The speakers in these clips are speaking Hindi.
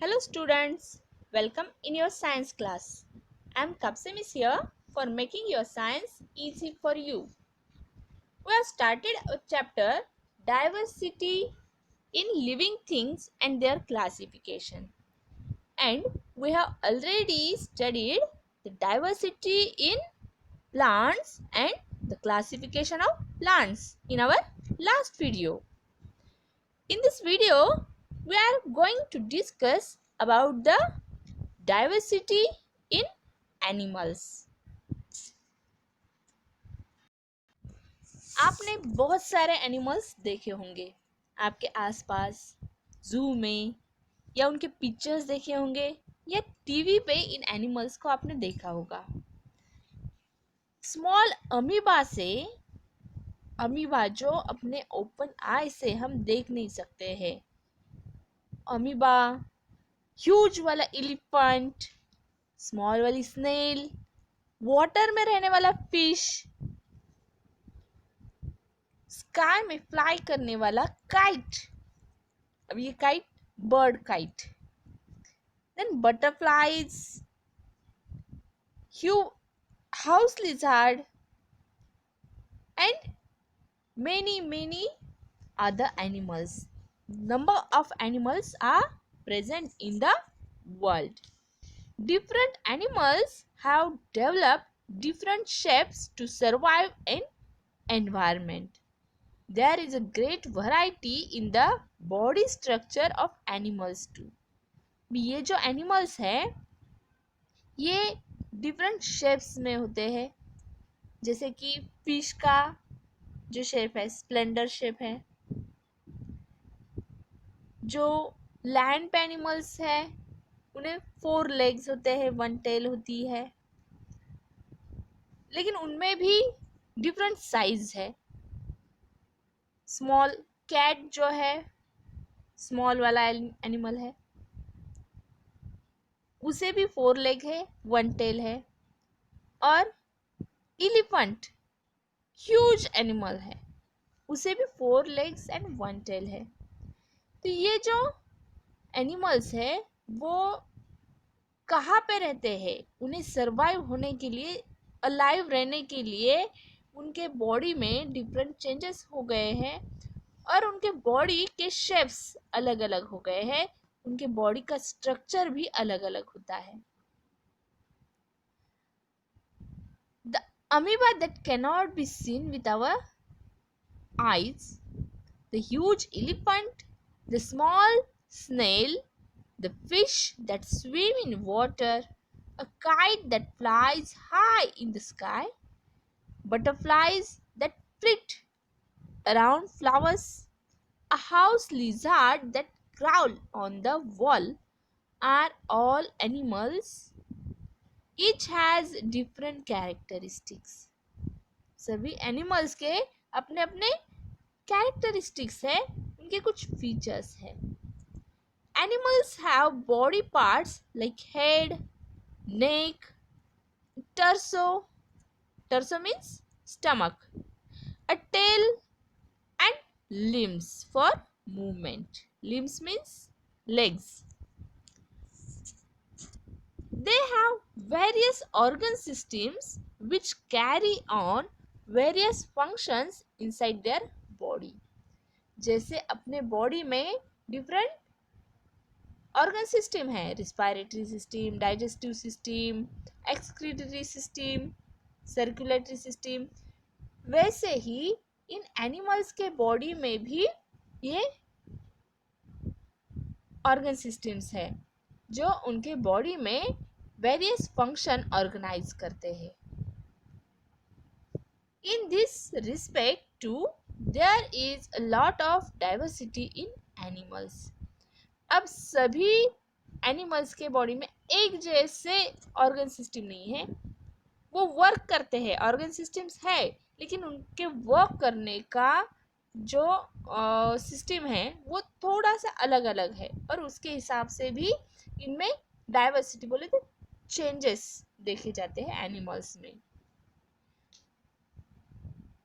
Hello students, welcome in your science class. I am Kapsim is here for making your science easy for you. We have started a chapter diversity in living things and their classification. And we have already studied the diversity in plants and the classification of plants in our last video. In this video, we are going to discuss about the diversity in animals. आपने बहुत सारे एनिमल्स देखे होंगे आपके आसपास, जू में, या उनके पिक्चर्स देखे होंगे, या टीवी पे इन एनिमल्स को आपने देखा होगा. स्मॉल अमीबा जो अपने ओपन आई से हम देख नहीं सकते हैं, अमीबा, ह्यूज वाला एलिफेंट, स्मॉल वाली स्नेल, वाटर में रहने वाला फिश, स्काई में फ्लाई करने वाला काइट. अब ये kite bird kite. Then butterflies, house lizard and many other animals. Number of animals are present in the world. Different animals have developed different shapes to survive in environment. There is a great variety in the body structure of animals too. ये जो animals हैं ये different shapes में होते हैं. जैसे कि फिश का जो शेप है स्प्लेंडर शेप है. जो लैंड पे एनिमल्स है उन्हें 4 लेग्स होते हैं, 1 टेल होती है, लेकिन उनमें भी डिफरेंट साइज है. स्मॉल कैट जो है स्मॉल वाला एनिमल है, उसे भी 4 लेग है, 1 टेल है. और एलिफेंट ह्यूज एनिमल है, उसे भी 4 लेग्स एंड 1 टेल है. तो ये जो एनिमल्स है वो कहाँ पे रहते हैं, उन्हें सरवाइव होने के लिए, अलाइव रहने के लिए उनके बॉडी में डिफरेंट चेंजेस हो गए हैं और उनके बॉडी के शेप्स अलग अलग हो गए हैं. उनके बॉडी का स्ट्रक्चर भी अलग अलग होता है. The amoeba that cannot be seen with our eyes, the huge elephant, the small snail, the fish that swim in water, a kite that flies high in the sky, butterflies that flit around flowers, a house lizard that crawl on the wall are all animals. Each has different characteristics. सभी एनिमल्स के अपने अपने कैरेक्टरिस्टिक्स है, उनके कुछ फीचर्स है. Animals have body parts like head, neck, torso means stomach, a tail and limbs for movement. Limbs means legs. They have various organ systems which carry on various functions inside their body. जैसे अपने बॉडी में डिफरेंट ऑर्गन सिस्टम है, respiratory system, digestive system, excretory system, circulatory system, वैसे ही इन एनिमल्स के बॉडी में भी ये ऑर्गन सिस्टम्स है जो उनके बॉडी में वेरियस फंक्शन ऑर्गेनाइज करते हैं. In this respect to there is a lot of diversity in animals. अब सभी एनिमल्स के बॉडी में एक जैसे ऑर्गन सिस्टम नहीं है, वो वर्क करते हैं, ऑर्गन सिस्टम्स है, लेकिन उनके वर्क करने का जो सिस्टम है वो थोड़ा सा अलग अलग है और उसके हिसाब से भी इनमें डाइवर्सिटी बोले तो चेंजेस देखे जाते हैं एनिमल्स में.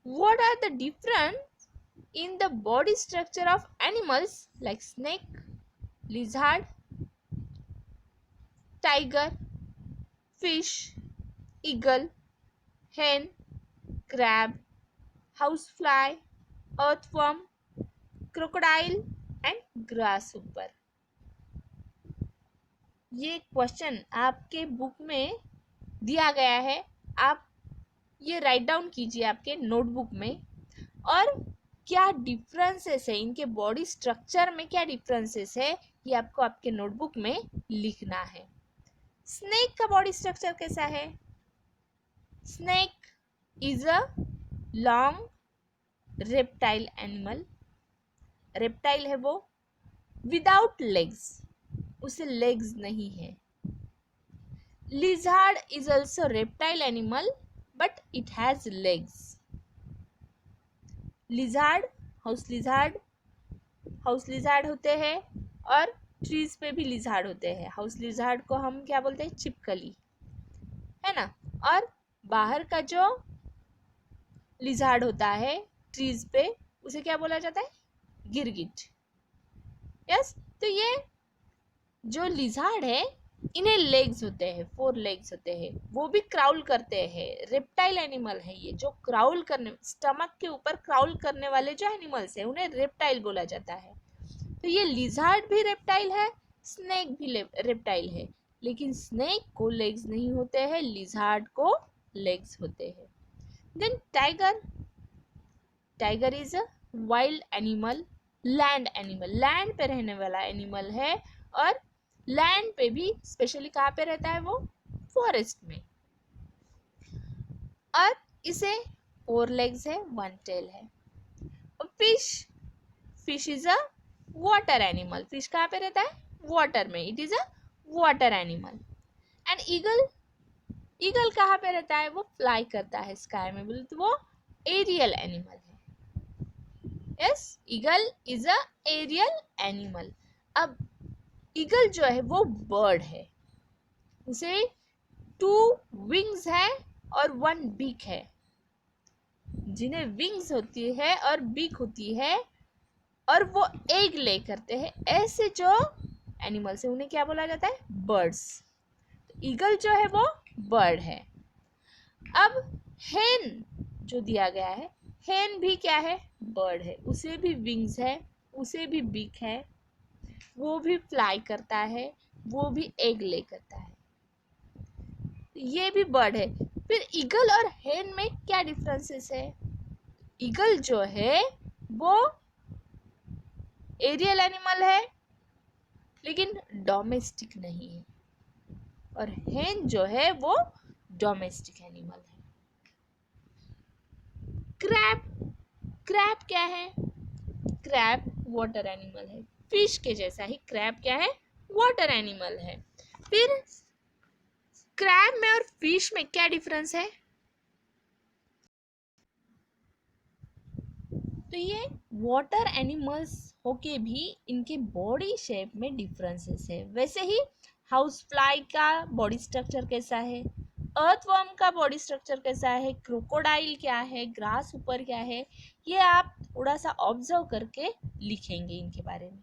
What are the difference in the body structure of animals like snake, lizard, tiger, fish, eagle, hen, crab, housefly, earthworm, crocodile and grasshopper. ये क्वेश्चन आपके बुक में दिया गया है, आप ये राइट डाउन कीजिए आपके नोटबुक में। और क्या डिफरेंसेस है इनके बॉडी स्ट्रक्चर में, क्या डिफरेंसेस है ये आपको आपके नोटबुक में लिखना है। स्नेक का बॉडी स्ट्रक्चर कैसा है? Snake is a long reptile animal. Reptile है वो, विदाउट लेग्स, उसे लेग्स नहीं है। Lizard is also reptile animal but it has legs. Lizard, house lizard होते हैं और ट्रीज पे भी लिजार्ड होते हैं। हाउस लिजार्ड को हम क्या बोलते हैं? छिपकली, है ना। और बाहर का जो लिजार्ड होता है ट्रीज पे, उसे क्या बोला जाता है? गिरगिट। यस, तो ये जो लिजार्ड है इन्हें लेग्स होते हैं, 4 लेग्स होते हैं, वो भी क्राउल करते हैं। रेप्टाइल एनिमल है ये, जो क्राउल करने, स्टमक के ऊपर क्राउल करने वाले जो एनिमल्स है उन्हें रेप्टाइल बोला जाता है। तो ये लिजार्ड भी रेप्टाइल है, स्नेक भी रेप्टाइल है, लेकिन स्नेक को लेग्स नहीं होते हैं, लिजार्ड को लेग्स होते हैं। Then tiger, tiger is a wild animal, land animal, land पे रहने वाला एनिमल है। और लैंड पे भी स्पेशली कहाँ पे रहता है वो? फॉरेस्ट में। और इसे 4 लेग्स है, 1 टेल है। Fish, fish is a water animal, fish कहाँ पे रहता है? वाटर में, it is a water animal. And eagle, eagle कहाँ पे रहता है? वो फ्लाई करता है स्काई में, बोले तो वो एरियल एनिमल है। Yes, eagle is a aerial animal. अब ईगल जो है वो बर्ड है, उसे 2 विंग्स है और 1 बीक है। जिन्हें विंग्स होती है और बीक होती है और वो एग ले करते हैं, ऐसे जो एनिमल्स है उन्हें क्या बोला जाता है? बर्ड्स। ईगल जो है वो बर्ड है। अब हेन जो दिया गया है, हेन भी क्या है? बर्ड है, उसे भी विंग्स है, उसे भी बीक है, वो भी फ्लाई करता है, वो भी एग ले करता है, ये भी बर्ड है। फिर ईगल और हेन में क्या डिफरेंसेस है? ईगल जो है वो एरियल एनिमल है लेकिन डोमेस्टिक नहीं है, और हेन जो है वो डोमेस्टिक एनिमल है। क्रैब, क्रैब क्या है? क्रैब वाटर एनिमल है, फिश के जैसा ही क्रैब क्या है? वाटर एनिमल है। फिर क्रैब में और फिश में क्या डिफरेंस है? तो ये वाटर एनिमल्स होके भी इनके बॉडी शेप में डिफरेंसेस है। वैसे ही हाउस फ्लाई का बॉडी स्ट्रक्चर कैसा है, अर्थवर्म का बॉडी स्ट्रक्चर कैसा है, क्रोकोडाइल क्या है, ग्रास ऊपर क्या है, ये आप थोड़ा सा ऑब्जर्व करके लिखेंगे इनके बारे में।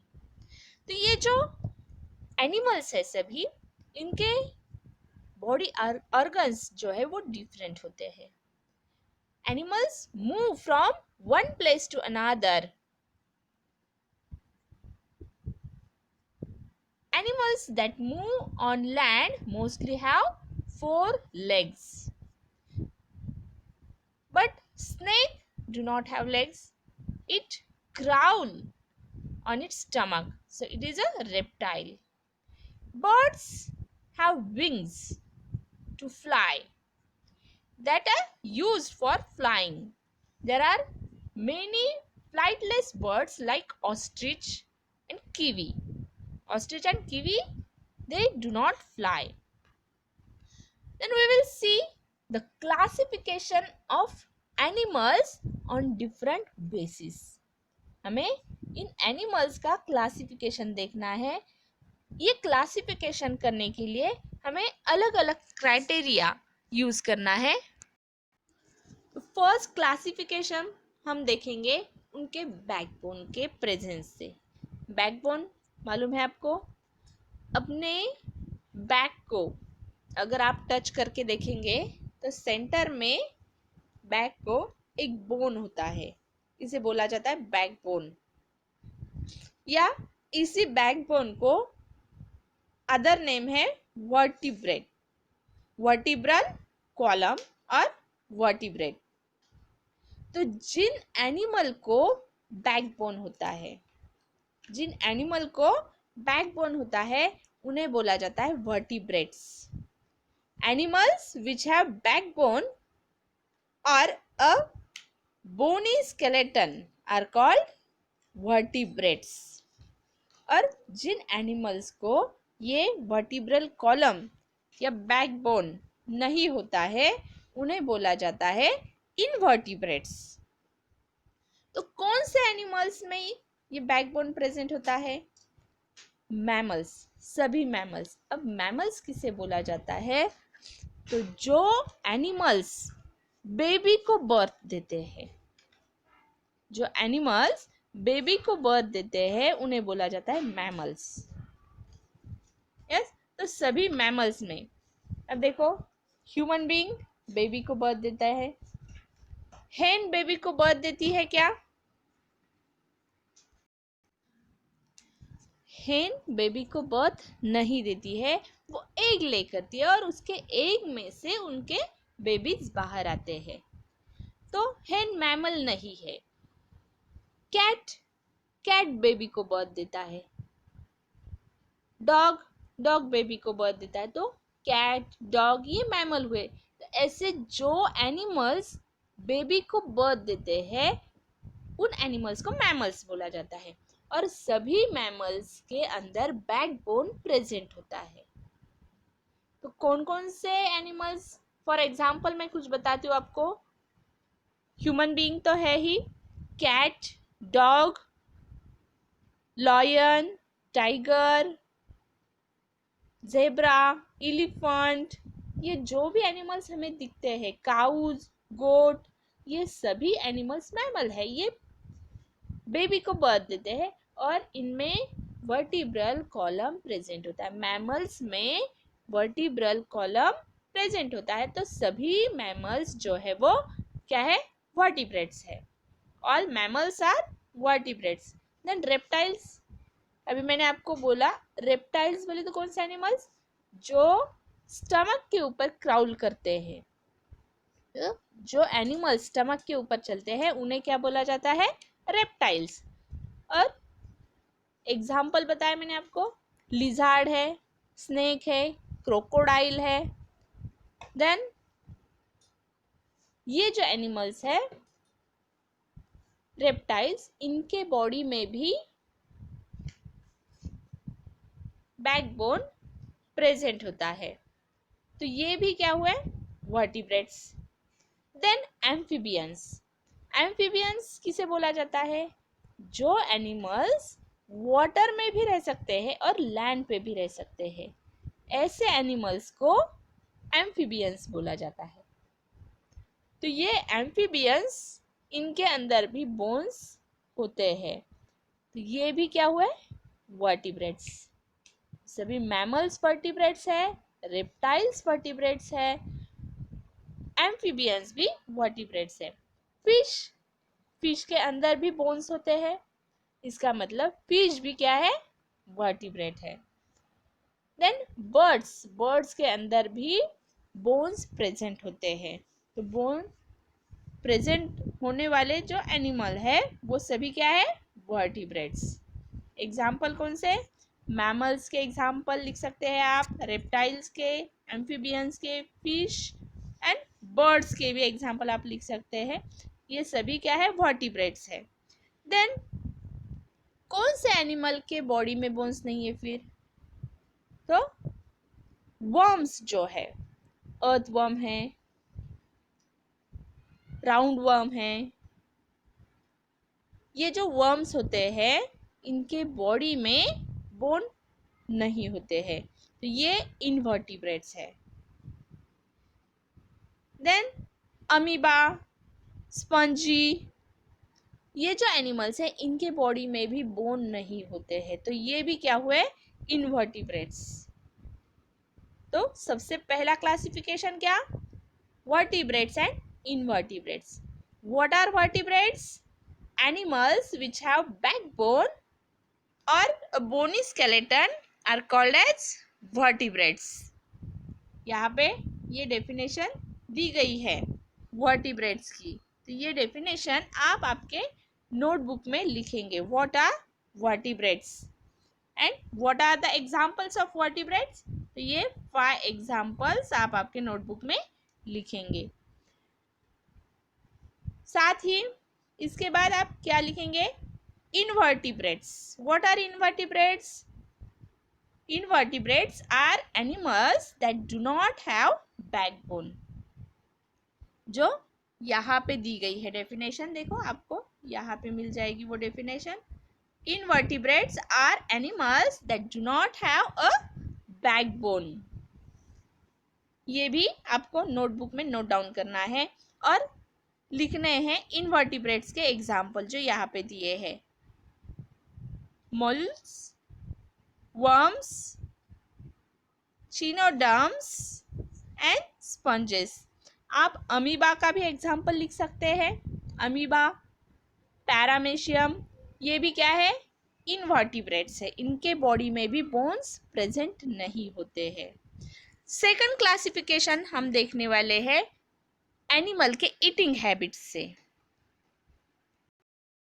तो ये जो एनिमल्स है सभी, इनके बॉडी ऑर्गन्स जो है वो डिफरेंट होते हैं। Animals move from one place to another. Animals that move on land mostly have 4 legs. But snake do not have legs. It crawl on its stomach. So it is a reptile. Birds have wings to fly that are used for flying. There are many flightless birds like ostrich and kiwi. Ostrich and kiwi, they do not fly. Then we will see the classification of animals on different basis. हमें इन एनिमल्स का क्लासिफिकेशन देखना है। ये क्लासिफिकेशन करने के लिए हमें अलग अलग क्राइटेरिया यूज करना है। फर्स्ट क्लासिफिकेशन हम देखेंगे उनके बैकबोन के प्रेजेंस से। बैकबोन मालूम है आपको? अपने बैक को अगर आप टच करके देखेंगे तो सेंटर में बैक को एक बोन होता है, इसे बोला जाता है बैकबोन, या इसी बैकबोन को अदर नेम है वर्टिब्रेट, वर्टिब्रल कॉलम और वर्टिब्रेट। तो जिन एनिमल को बैकबोन होता है, जिन एनिमल को बैकबोन होता है उन्हें बोला जाता है vertebrates. Animals which have backbone और a bony skeleton are called vertebrates. और जिन एनिमल्स को ये वर्टिब्रल कॉलम या बैकबोन नहीं होता है उन्हें बोला जाता है इनवर्टिब्रेट्स। तो कौन से एनिमल्स में ये बैकबोन प्रेजेंट होता है? मैमल्स, सभी मैमल्स। अब मैमल्स किसे बोला जाता है? तो जो एनिमल्स बेबी को बर्थ देते हैं, जो एनिमल्स बेबी को बर्थ देते हैं उन्हें बोला जाता है मैमल्स। यस, तो सभी मैमल्स में, अब देखो, ह्यूमन बीइंग बेबी को बर्थ देता है, हेन बेबी को बर्थ देती है क्या? हेन बेबी को बर्थ नहीं देती है, वो एग ले करती है और उसके एग में से उनके बेबीज बाहर आते हैं, तो हेन मैमल नहीं है। कैट, कैट बेबी को बर्थ देता है। डॉग, डॉग बेबी को बर्थ देता है, तो कैट, डॉग ये मैमल हुए। तो ऐसे जो एनिमल्स बेबी को बर्थ देते हैं उन एनिमल्स को मैमल्स बोला जाता है। और सभी मैमल्स के अंदर बैकबोन प्रेजेंट होता है। तो कौन कौन से एनिमल्स, फॉर एग्जाम्पल मैं कुछ बताती हूँ आपको। ह्यूमन बीइंग तो है ही, cat, dog, lion, tiger, zebra, elephant, ये जो भी एनिमल्स हमें दिखते हैं, काउज, गोट, ये सभी एनिमल्स मैमल है। ये बेबी को बर्थ देते हैं और इनमें वर्टिब्रल कॉलम प्रेजेंट होता है। मैमल्स में वर्टिब्रल कॉलम प्रेजेंट होता है। तो सभी मैमल्स जो है वो क्या है? वर्टिब्रेट्स है। All mammals are vertebrates. Then reptiles, अभी मैंने आपको बोला रेप्टाइल्स बोले तो कौन से एनिमल्स? जो स्टमक के ऊपर क्राउल करते हैं, जो एनिमल स्टमक के ऊपर चलते हैं उन्हें क्या बोला जाता है? रेप्टाइल्स। और एग्जाम्पल बताया मैंने आपको, लिजार्ड है, स्नेक है, क्रोकोडाइल है। देन ये जो एनिमल्स है रेप्टाइल्स, इनके बॉडी में भी बैकबोन प्रेजेंट होता है। तो ये भी क्या हुआ? वर्टिब्रेट्स। देन एम्फीबियंस, एम्फीबियंस किसे बोला जाता है? जो एनिमल्स वाटर में भी रह सकते हैं और लैंड पे भी रह सकते हैं, ऐसे एनिमल्स को एम्फीबियंस बोला जाता है। तो ये एम्फीबियंस, इनके अंदर भी बोन्स होते हैं। तो ये भी क्या हुआ? वर्टिब्रेट्स। सभी मैमल्स वर्टिब्रेट्स है, रेप्टाइल्स वर्टिब्रेट्स है, एम्फीबियंस भी वर्टिब्रेट्स है। फिश, फिश के अंदर भी बोन्स होते हैं, इसका मतलब फिश भी क्या है? वर्टिब्रेट है। देन बर्ड्स, बर्ड्स के अंदर भी बोन्स प्रेजेंट होते हैं। तो बोन प्रेजेंट होने वाले जो एनिमल है वो सभी क्या है? वर्टिब्रेट्स। एग्जाम्पल कौन से? मैमल्स के एग्जाम्पल लिख सकते हैं आप, रेप्टाइल्स के, एम्फीबियंस के, फिश एंड बर्ड्स के भी एग्जाम्पल आप लिख सकते हैं। ये सभी क्या है? वर्टिब्रेट्स है। देन कौन से एनिमल के बॉडी में बोन्स नहीं है फिर? तो वर्म्स जो है, अर्थ वर्म है, राउंड वर्म है, ये जो वर्म्स होते हैं इनके बॉडी में बोन नहीं होते हैं, तो ये इनवर्टिब्रेट्स है। देन अमीबा, स्पंजी, ये जो एनिमल्स हैं इनके बॉडी में भी बोन नहीं होते हैं, तो ये भी क्या हुए? इनवर्टिब्रेट्स। तो सबसे पहला क्लासिफिकेशन क्या, vertebrates and invertebrates. What are vertebrates? Animals which have backbone or a bony skeleton are called as vertebrates. यहाँ पे ये डेफिनेशन दी गई है वर्टिब्रेट्स की. तो ये डेफिनेशन आप आपके नोटबुक में लिखेंगे. What are vertebrates and what are the examples of vertebrates? तो ये 5 एग्जाम्पल्स आप आपके नोटबुक में लिखेंगे. साथ ही इसके बाद आप क्या लिखेंगे, invertebrates. What are invertebrates? Invertebrates are animals that do not have backbone. जो यहाँ पे दी गई है डेफिनेशन, देखो आपको यहाँ पे मिल जाएगी वो definition. Invertebrates are animals that do not have a backbone. ये भी आपको नोटबुक में नोट डाउन करना है और लिखने हैं इनवर्टिब्रेट्स के एग्जाम्पल जो यहाँ पे दिए हैं. Moles, worms, echinoderms and sponges. आप अमीबा का भी एग्जाम्पल लिख सकते हैं. अमीबा, पैरामेशियम, ये भी क्या है, इनवर्टिब्रेट्स है. इनके बॉडी में भी बोन्स प्रेजेंट नहीं होते हैं. सेकंड क्लासिफिकेशन हम देखने वाले हैं एनिमल के ईटिंग हैबिट्स से.